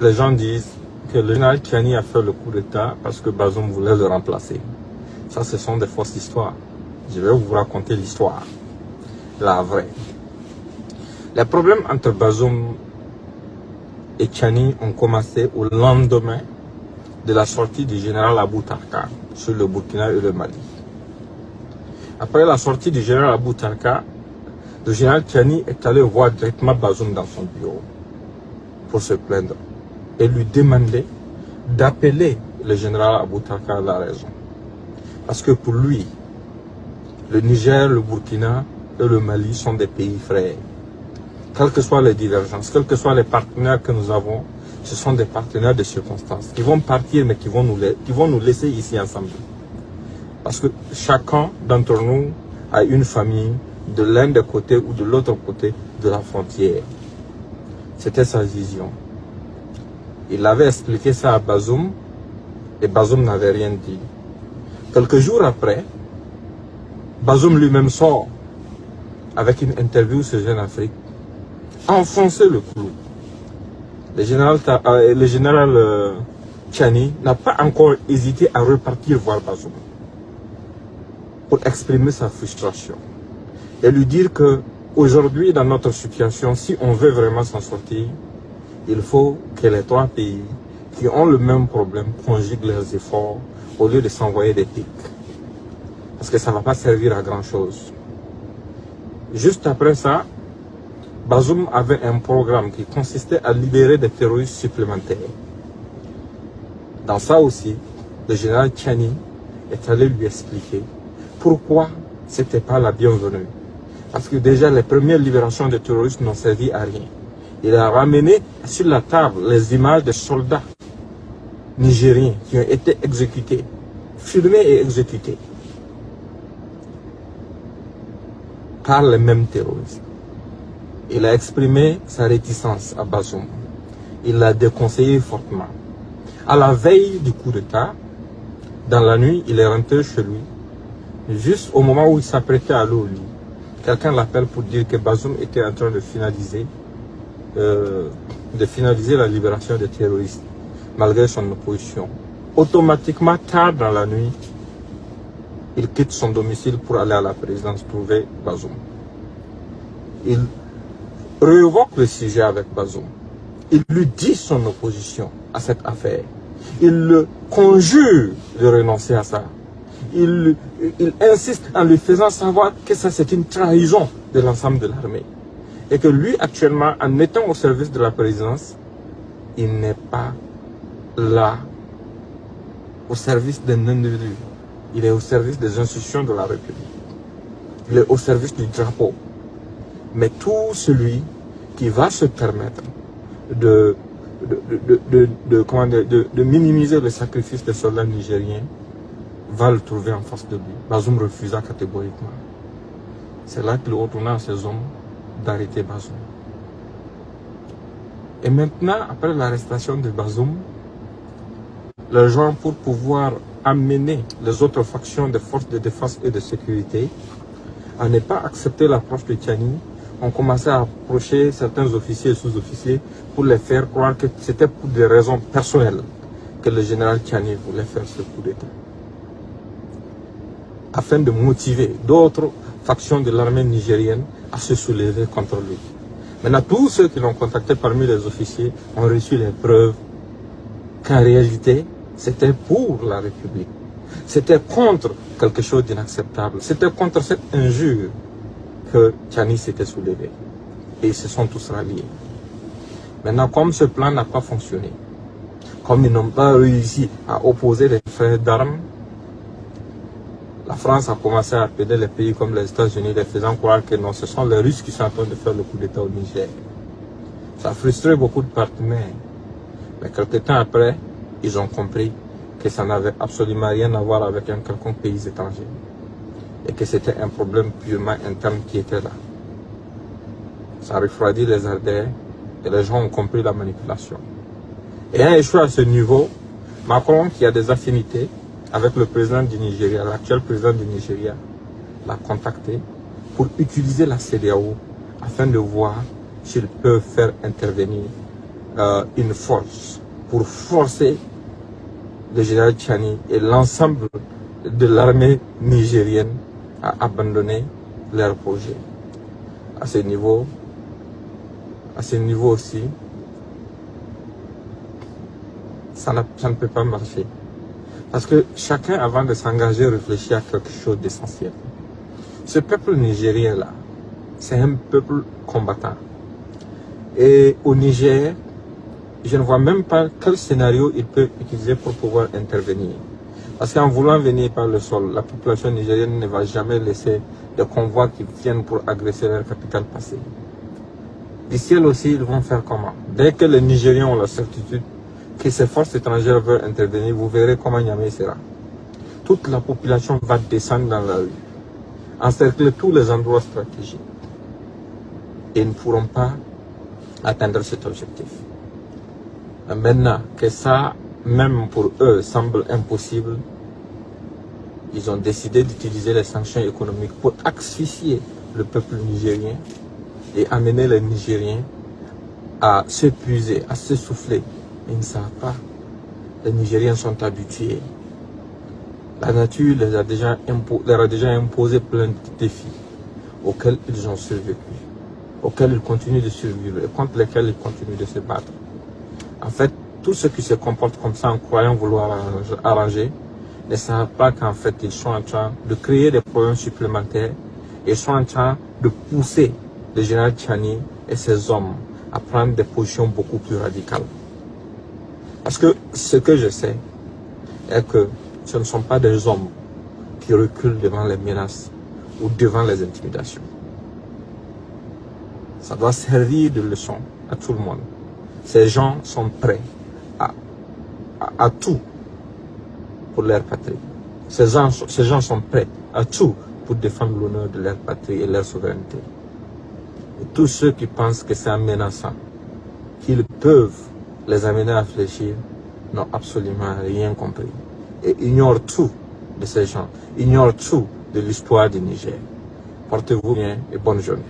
les gens disent que le général Tchiani a fait le coup d'État parce que Bazoum voulait le remplacer. Ça, ce sont des fausses histoires. Je vais vous raconter l'histoire, la vraie. Les problèmes entre Bazoum et Tchiani ont commencé au lendemain de la sortie du général Abou Tarka sur le Burkina et le Mali. Après la sortie du général Abou Tarka, le général Tchiani est allé voir directement Bazoum dans son bureau pour se plaindre et lui demander d'appeler le général Abou Tarka à la raison. Parce que pour lui, le Niger, le Burkina et le Mali sont des pays frères. Quelles que soient les divergences, quels que soient les partenaires que nous avons, ce sont des partenaires de circonstances qui vont partir mais qui vont nous laisser ici ensemble. Parce que chacun d'entre nous a une famille de l'un des côtés ou de l'autre côté de la frontière. C'était sa vision. Il avait expliqué ça à Bazoum et Bazoum n'avait rien dit. Quelques jours après, Bazoum lui-même sort avec une interview sur Jeune Afrique, enfoncer le clou. Le général Tchiani n'a pas encore hésité à repartir voir Bazoum pour exprimer sa frustration et lui dire que aujourd'hui, dans notre situation, si on veut vraiment s'en sortir, il faut que les trois pays qui ont le même problème conjuguent leurs efforts au lieu de s'envoyer des pics. Parce que ça ne va pas servir à grand chose. Juste après ça, Bazoum avait un programme qui consistait à libérer des terroristes supplémentaires. Dans ça aussi, le général Tchiani est allé lui expliquer pourquoi ce n'était pas la bienvenue. Parce que déjà, les premières libérations de terroristes n'ont servi à rien. Il a ramené sur la table les images des soldats nigériens qui ont été exécutés, filmés et exécutés par les mêmes terroristes. Il a exprimé sa réticence à Bazoum. Il l'a déconseillé fortement. À la veille du coup d'État, dans la nuit, il est rentré chez lui. Juste au moment où il s'apprêtait à aller au lit, quelqu'un l'appelle pour dire que Bazoum était en train de finaliser la libération des terroristes, malgré son opposition. Automatiquement, tard dans la nuit, il quitte son domicile pour aller à la présidence trouver Bazoum. Il révoque le sujet avec Bazoum. Il lui dit son opposition à cette affaire. Il le conjure de renoncer à ça. Il insiste en lui faisant savoir que ça c'est une trahison de l'ensemble de l'armée. Et que lui actuellement, en étant au service de la présidence, il n'est pas là au service d'un individu. Il est au service des institutions de la République. Il est au service du drapeau. Mais tout celui qui va se permettre de minimiser le sacrifice des soldats nigériens va le trouver en face de lui. Bazoum refusa catégoriquement. C'est là qu'il retourna à ses hommes d'arrêter Bazoum. Et maintenant, après l'arrestation de Bazoum, les gens, pour pouvoir amener les autres factions des forces de défense et de sécurité à ne pas accepter l'approche de Tchiani, ont commencé à approcher certains officiers et sous-officiers pour les faire croire que c'était pour des raisons personnelles que le général Tchiani voulait faire ce coup d'État, afin de motiver d'autres factions de l'armée nigérienne à se soulever contre lui. Maintenant, tous ceux qui l'ont contacté parmi les officiers ont reçu les preuves qu'en réalité, c'était pour la République. C'était contre quelque chose d'inacceptable. C'était contre cette injure que Tchiani s'était soulevé. Et ils se sont tous ralliés. Maintenant, comme ce plan n'a pas fonctionné, comme ils n'ont pas réussi à opposer les frères d'armes, la France a commencé à appeler les pays comme les États-Unis, les faisant croire que non, ce sont les Russes qui sont en train de faire le coup d'État au Niger. Ça a frustré beaucoup de partenaires. Mais quelques temps après, ils ont compris que ça n'avait absolument rien à voir avec un quelconque pays étranger. Et que c'était un problème purement interne qui était là. Ça a refroidi les ardeurs et les gens ont compris la manipulation. Et ayant échoué à ce niveau, Macron, qui a des affinités avec le président du Nigeria, l'actuel président du Nigeria, l'a contacté pour utiliser la CEDEAO afin de voir s'ils peuvent faire intervenir une force pour forcer le général Tchani et l'ensemble de l'armée nigérienne à abandonner leur projet. À ce niveau aussi, ça ne peut pas marcher. Parce que chacun, avant de s'engager, réfléchit à quelque chose d'essentiel. Ce peuple nigérien-là, c'est un peuple combattant. Et au Niger, je ne vois même pas quel scénario il peut utiliser pour pouvoir intervenir. Parce qu'en voulant venir par le sol, la population nigérienne ne va jamais laisser des convois qui viennent pour agresser leur capitale passer. Du ciel aussi, ils vont faire comment? Dès que les Nigériens ont la certitude que ces forces étrangères veulent intervenir, vous verrez comment Niamey sera. Toute la population va descendre dans la rue, encercler tous les endroits stratégiques. Et ils ne pourront pas atteindre cet objectif. Maintenant que ça, même pour eux, semble impossible, ils ont décidé d'utiliser les sanctions économiques pour asphyxier le peuple nigérien et amener les Nigériens à s'épuiser, à s'essouffler. Ils ne savent pas. Les Nigériens sont habitués. La nature leur a déjà imposé plein de défis auxquels ils ont survécu, auxquels ils continuent de survivre et contre lesquels ils continuent de se battre. En fait, tous ceux qui se comportent comme ça en croyant vouloir arranger ne savent pas qu'en fait ils sont en train de créer des problèmes supplémentaires et ils sont en train de pousser le général Tchani et ses hommes à prendre des positions beaucoup plus radicales. Parce que ce que je sais est que ce ne sont pas des hommes qui reculent devant les menaces ou devant les intimidations. Ça doit servir de leçon à tout le monde. Ces gens sont prêts à tout pour leur patrie. Ces gens sont prêts à tout pour défendre l'honneur de leur patrie et leur souveraineté. Et tous ceux qui pensent que c'est menaçant, qu'ils peuvent les amener à réfléchir, n'ont absolument rien compris. Et ignorent tout de ces gens, ignorent tout de l'histoire du Niger. Portez-vous bien et bonne journée.